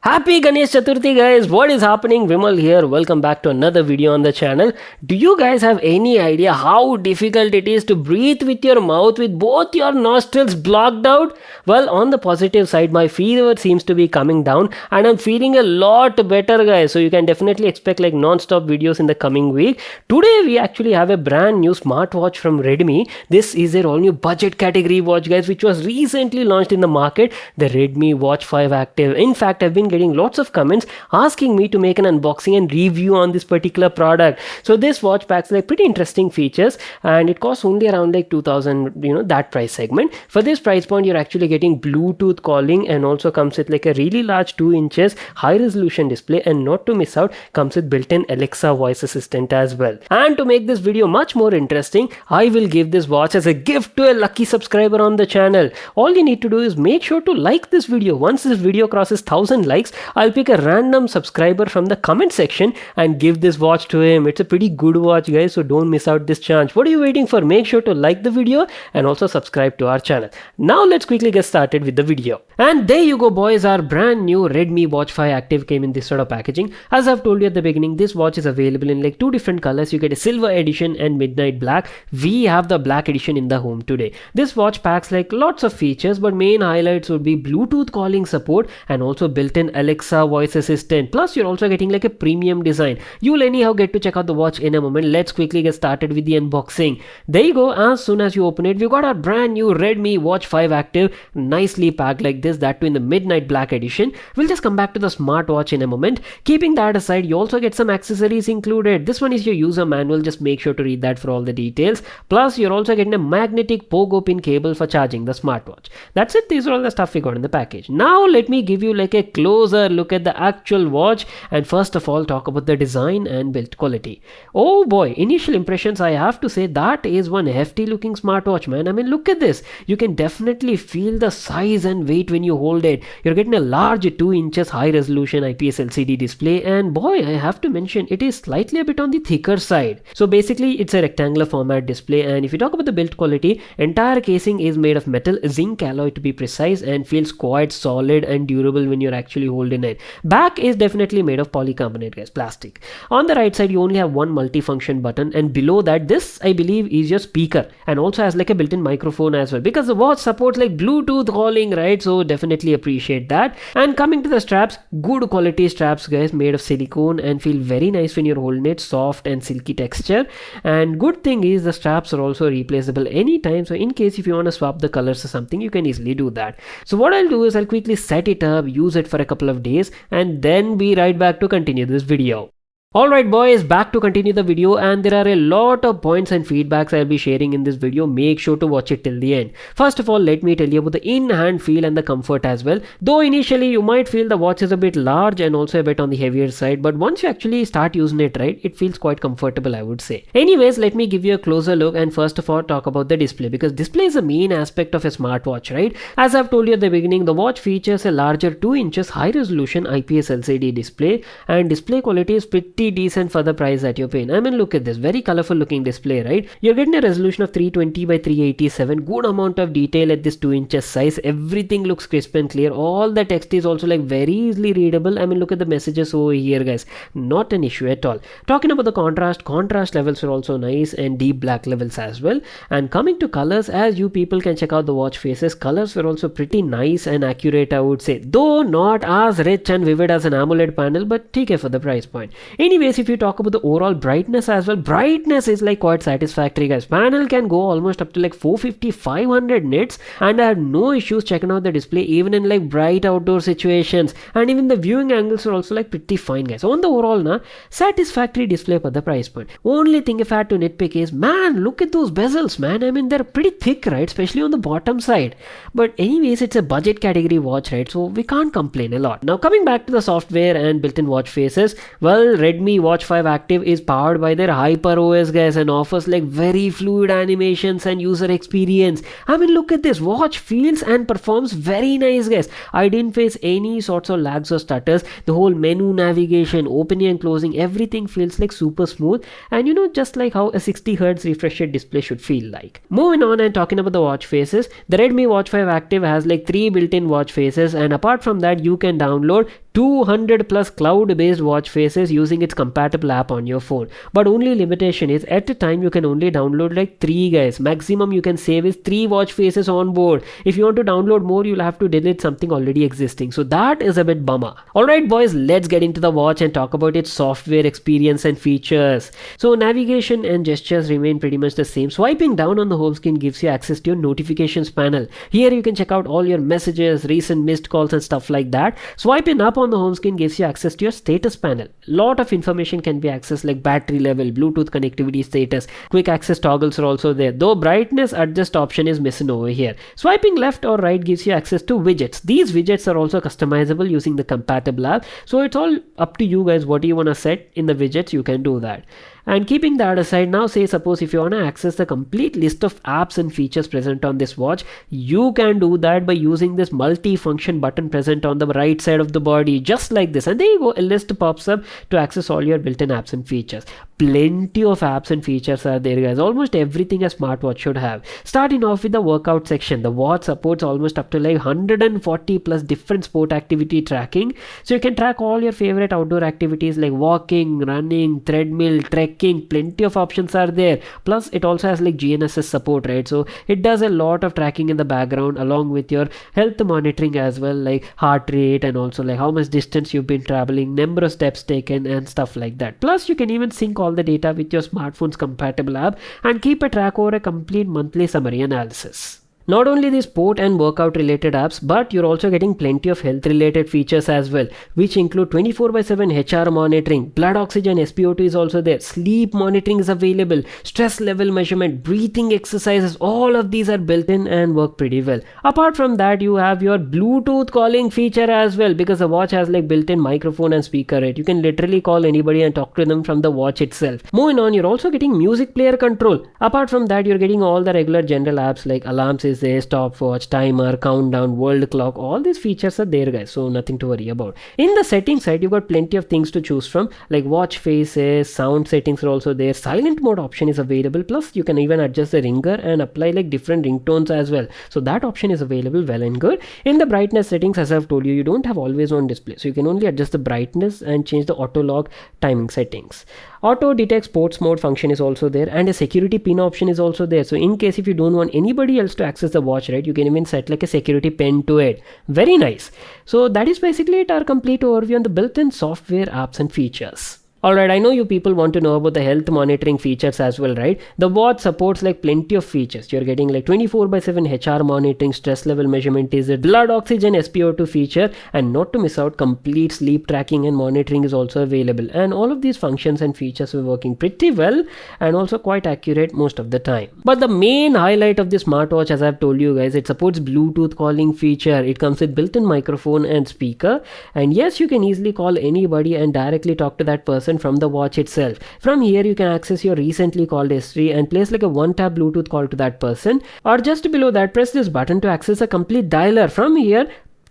Happy Ganesh Chaturthi guys, what is happening? Vimal here, welcome back to another video on the channel. Do you guys have any idea how difficult it is to breathe with your mouth with both your nostrils blocked out? Well, on the positive side, my fever seems to be coming down and I'm feeling a lot better guys. So you can definitely expect like non-stop videos in the coming week. Today we actually have a brand new smartwatch from Redmi. This is their all new budget category watch guys, which was recently launched in the market, the Redmi Watch 5 Active. In fact, I've been getting lots of comments asking me to make an unboxing and review on this particular product. So this watch packs like pretty interesting features and it costs only around like 2000, that price segment. For this price point, you're actually getting Bluetooth calling and also comes with like a really large 2 inches high resolution display, and not to miss out, comes with built-in Alexa voice assistant as well. And to make this video much more interesting, I will give this watch as a gift to a lucky subscriber on the channel. All you need to do is make sure to like this video. Once this video crosses 1000 likes, I'll pick a random subscriber from the comment section and give this watch to him. It's a pretty good watch guys, so don't miss out this chance. What are you waiting for? Make sure to like the video and also subscribe to our channel. Now let's quickly get started with the video. And there you go boys, our brand new Redmi Watch 5 Active came in this sort of packaging. As I've told you at the beginning, this watch is available in like 2 different colors. You get a silver edition and midnight black. We have the black edition in the home today. This watch packs like lots of features, but main highlights would be Bluetooth calling support and also built-in Alexa voice assistant. Plus you're also getting like a premium design. You'll anyhow get to check out the watch in a moment. Let's quickly get started with the unboxing. There you go. As soon as you open it, we've got our brand new Redmi Watch 5 Active, nicely packed like this, that too in the midnight black edition. We'll just come back to the smartwatch in a moment. Keeping that aside, you also get some accessories included. This one is your user manual, just make sure to read that for all the details. Plus you're also getting a magnetic pogo pin cable for charging the smartwatch. That's it. These are all the stuff we got in the package. Now let me give you like a closer look at the actual watch, and first of all talk about the design and build quality. Oh boy, initial impressions, I have to say that is one hefty looking smartwatch, man. I mean, look at this. You can definitely feel the size and weight when you hold it. You're getting a large 2 inches high resolution IPS LCD display, and boy, I have to mention it is slightly a bit on the thicker side. So basically it's a rectangular format display, and if you talk about the build quality, entire casing is made of metal, zinc alloy to be precise, and feels quite solid and durable when you're actually holding it. Back is definitely made of polycarbonate guys, plastic. On the right side you only have one multifunction button, and below that, this I believe is your speaker, and also has like a built-in microphone as well, because the watch supports like Bluetooth calling, right? So definitely appreciate that. And coming to the straps, good quality straps guys, made of silicone and feel very nice when you're holding it, soft and silky texture. And good thing is the straps are also replaceable anytime, so in case if you want to swap the colors or something, you can easily do that. So what I'll do is I'll quickly set it up, use it for a couple of days, and then be right back to continue this video. Alright boys, back to continue the video, and there are a lot of points and feedbacks I'll be sharing in this video. Make sure to watch it till the end. First of all, let me tell you about the in-hand feel and the comfort as well. Though initially you might feel the watch is a bit large and also a bit on the heavier side, but once you actually start using it right, it feels quite comfortable, I would say. Anyways, let me give you a closer look and first of all talk about the display, because display is the main aspect of a smartwatch, right? As I've told you at the beginning, the watch features a larger 2 inches high resolution IPS LCD display, and display quality is pretty decent for the price that you're paying. I mean, look at this, very colorful looking display, right? You're getting a resolution of 320 by 387, good amount of detail at this 2 inches size. Everything looks crisp and clear. All the text is also like very easily readable. I mean, look at the messages over here guys, not an issue at all. Talking about the contrast levels are also nice, and deep black levels as well. And coming to colors, as you people can check out the watch faces, colors were also pretty nice and accurate, I would say, though not as rich and vivid as an AMOLED panel, but okay for the price point. Anyways, if you talk about the overall brightness as well, brightness is like quite satisfactory guys. Panel can go almost up to like 450-500 nits, and I had no issues checking out the display even in like bright outdoor situations, and even the viewing angles are also like pretty fine guys. On the overall satisfactory display for the price point. Only thing if I had to nitpick is, man, look at those bezels, man. I mean, they're pretty thick, right? Especially on the bottom side. But anyways, it's a budget category watch, right? So we can't complain a lot. Now coming back to the software and built-in watch faces, well, Redmi Watch 5 Active is powered by their HyperOS guys, and offers like very fluid animations and user experience. I mean, look at this, watch feels and performs very nice guys. I didn't face any sorts of lags or stutters. The whole menu navigation, opening and closing, everything feels like super smooth, and just like how a 60Hz refresh rate display should feel like. Moving on and talking about the watch faces, the Redmi Watch 5 Active has like 3 built-in watch faces, and apart from that you can download 200 plus cloud-based watch faces using its compatible app on your phone. But only limitation is at a time you can only download like 3 guys. Maximum you can save is 3 watch faces on board. If you want to download more, you'll have to delete something already existing. So that is a bit bummer. Alright boys, let's get into the watch and talk about its software experience and features. So navigation and gestures remain pretty much the same. Swiping down on the home screen gives you access to your notifications panel. Here you can check out all your messages, recent missed calls and stuff like that. Swiping up on the home screen gives you access to your status panel. Lot of information can be accessed like battery level, Bluetooth connectivity status, quick access toggles are also there. Though brightness adjust option is missing over here. Swiping left or right gives you access to widgets. These widgets are also customizable using the compatible app. So it's all up to you guys what you want to set in the widgets, you can do that. And keeping that aside, now say suppose if you want to access the complete list of apps and features present on this watch, you can do that by using this multi-function button present on the right side of the body, just like this. And there you go, a list pops up to access all your built-in apps and features. Plenty of apps and features are there guys, almost everything a smartwatch should have. Starting off with the workout section, the watch supports almost up to like 140 plus different sport activity tracking. So you can track all your favorite outdoor activities like walking, running, treadmill, trekking. Plenty of options are there. Plus it also has like GNSS support, right? So it does a lot of tracking in the background along with your health monitoring as well, like heart rate and also like how much distance you've been traveling, number of steps taken and stuff like that. Plus you can even sync all the data with your smartphone's compatible app and keep a track over a complete monthly summary analysis. Not only the sport and workout related apps, but you're also getting plenty of health related features as well, which include 24/7 HR monitoring, blood oxygen SpO2 is also there, sleep monitoring is available, stress level measurement, breathing exercises, all of these are built in and work pretty well. Apart from that, you have your Bluetooth calling feature as well, because the watch has like built in microphone and speaker, right? You can literally call anybody and talk to them from the watch itself. Moving on, you're also getting music player control. Apart from that, you're getting all the regular general apps like alarms is there, stopwatch, timer, countdown, world clock, all these features are there guys, so nothing to worry about. In the settings side, you've got plenty of things to choose from, like watch faces, sound settings are also there, silent mode option is available, plus you can even adjust the ringer and apply like different ringtones as well, so that option is available, well and good. In the brightness settings, as I've told you, you don't have always on display, so you can only adjust the brightness and change the auto lock timing settings. Auto detect sports mode function is also there, and a security pin option is also there, so in case if you don't want anybody else to access the watch, right, you can even set like a security pin to it. Very nice. So that is basically it, our complete overview on the built-in software, apps and features. Alright, I know you people want to know about the health monitoring features as well, right? The watch supports like plenty of features. You're getting like 24/7 HR monitoring, stress level measurement is it, blood oxygen SpO2 feature, and not to miss out, complete sleep tracking and monitoring is also available. And all of these functions and features are working pretty well and also quite accurate most of the time. But the main highlight of this smartwatch, as I've told you guys, it supports Bluetooth calling feature. It comes with built-in microphone and speaker, and yes, you can easily call anybody and directly talk to that person from the watch itself. From here you can access your recently called history and place like a one-tap Bluetooth call to that person, or just below that press this button to access a complete dialer. From here,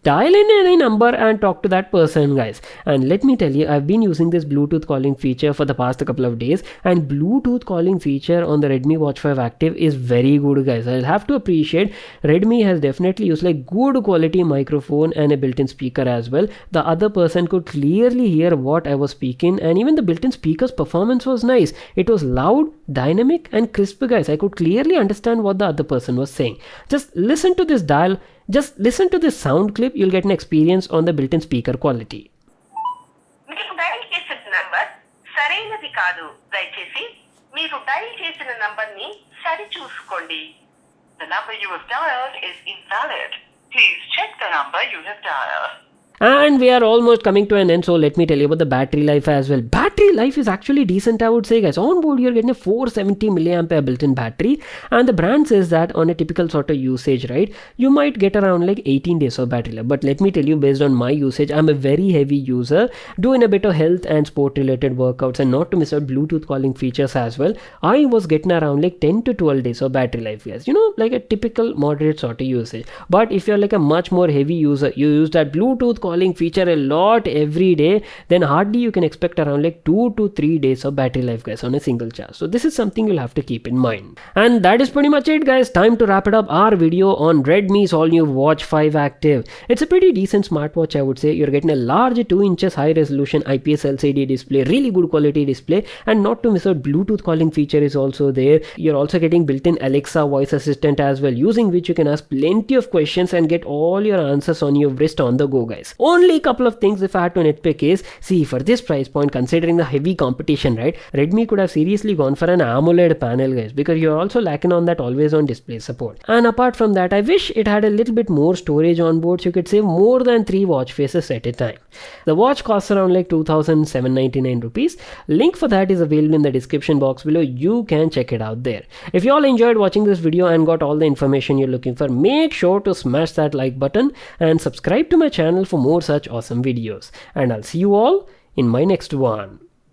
dial in any number and talk to that person guys. And let me tell you, I've been using this Bluetooth calling feature for the past couple of days, and Bluetooth calling feature on the Redmi Watch 5 Active is very good guys. I'll have to appreciate Redmi has definitely used like good quality microphone and a built-in speaker as well. The other person could clearly hear what I was speaking, and even the built-in speaker's performance was nice. It was loud, dynamic and crisp guys. I could clearly understand what the other person was saying. Just listen to this dial. Just listen to this sound clip, you'll get an experience on the built-in speaker quality. మీరు dial చేసిన number సరైనది కాదు. దయచేసి మీరు dial చేసిన నంబర్ని సరిచూసుకోండి. The number you have dialed is invalid. Please check the number you have dialed. And we are almost coming to an end, so let me tell you about the battery life as well. Battery life is actually decent, I would say guys. On board you're getting a 470 milliampere built-in battery, and the brand says that on a typical sort of usage, right, you might get around like 18 days of battery life. But let me tell you, based on my usage, I'm a very heavy user, doing a bit of health and sport related workouts, and not to miss out Bluetooth calling features as well, I was getting around like 10 to 12 days of battery life guys, you know, like a typical moderate sort of usage. But if you're like a much more heavy user, you use that Bluetooth calling feature a lot every day, then hardly you can expect around like 2 to 3 days of battery life, guys, on a single charge. So this is something you'll have to keep in mind. And that is pretty much it, guys. Time to wrap it up our video on Redmi's all new Watch 5 Active. It's a pretty decent smartwatch, I would say. You're getting a large 2 inches high resolution IPS LCD display, really good quality display, and not to miss out, Bluetooth calling feature is also there. You're also getting built-in Alexa voice assistant as well, using which you can ask plenty of questions and get all your answers on your wrist on the go, guys. Only couple of things if I had to nitpick is, see, for this price point, considering the heavy competition, right, Redmi could have seriously gone for an AMOLED panel, guys, because you're also lacking on that always on display support. And apart from that, I wish it had a little bit more storage on board so you could save more than 3 watch faces at a time. The watch costs around like 2,799 rupees. Link for that is available in the description box below. You can check it out there. If you all enjoyed watching this video and got all the information you're looking for, make sure to smash that like button and subscribe to my channel for more such awesome videos. And I'll see you all in my next one.